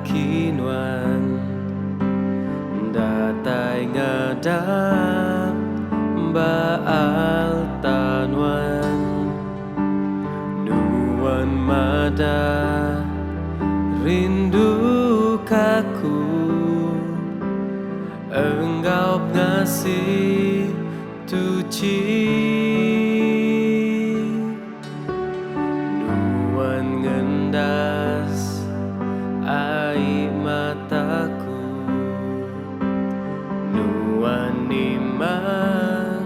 kinuan datai ngadap baal tanuan nuan mada rindu kaku engkau ngasih tuci nuan ngendas ai mataku nuan nimang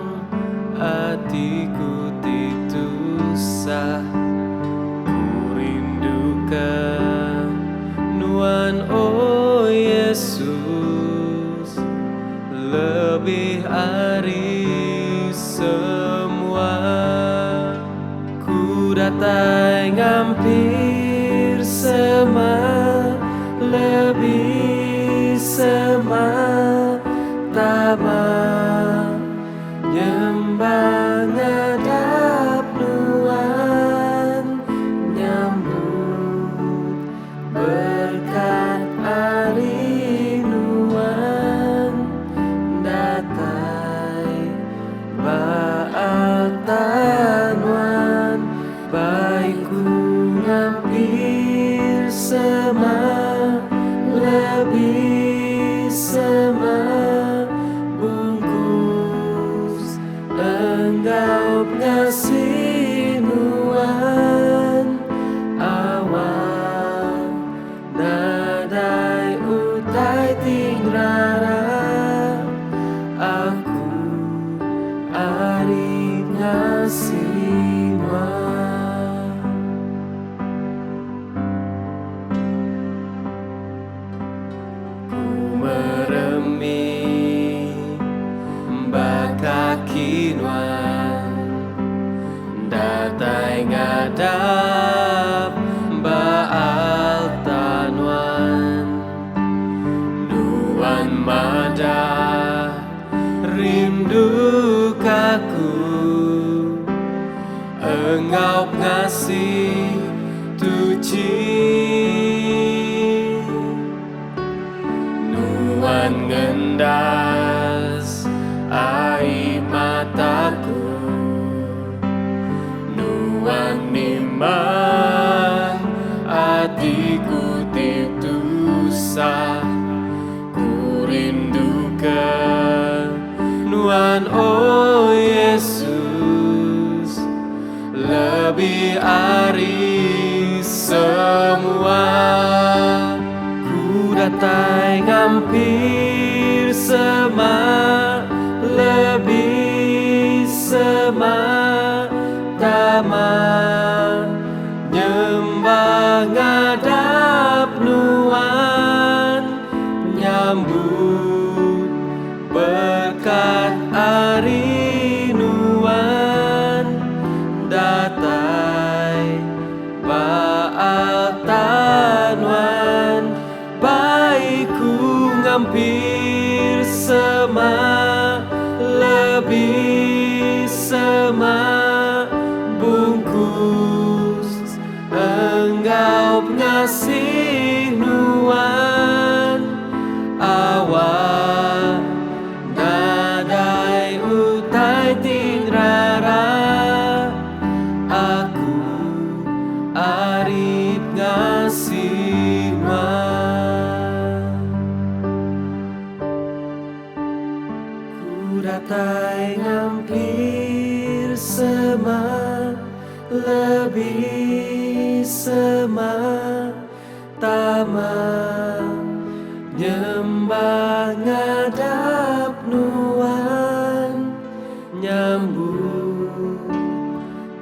hatiku titusah ku rindukan nuan oh Yesus lebih ari semua ku datai ngampir sema lebih sema tama nyembah ngadap nuan nyambut berkat ari nuan datai baal tanuan baikku ngampir sema lebih sema bungkus engkau ngasih nuan awan nadai utai tingrara aku ari ngasih nuan ku meremi baka kinuan datai ngadap baal tanuan nuan mada rindu kaku engkau ngasih tuci nuan ngendas ai mataku nuan nimang hatiku titusah ku rindukan nuan oh Yesus lebih ari semua ku datai ngampir sema lebih sema tama nyembah ngadap nuan nyambut berkat ari nuan datai baal tanuan baikku ngampir sema lebih sema bungkus engkau ngasih nuan awan nadai utai tingrara aku arip ngasih nuan ku datai ngampir sema lebih sema tama nyembah ngadap nuan nyambut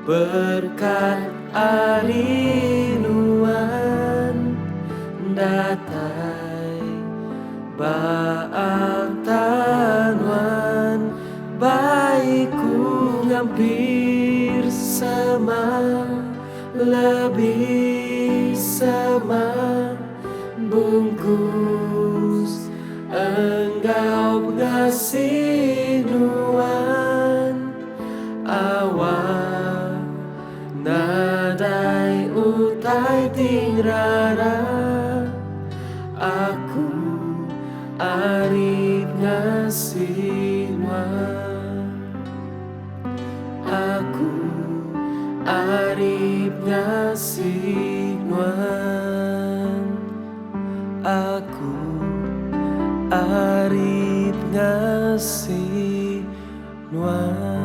berkat ari nuan datai baal tanuan baikku ngampir sema lebih sema bungkus engkau ngasih nuan awan nadai utai tingrara arip ngasih nuan.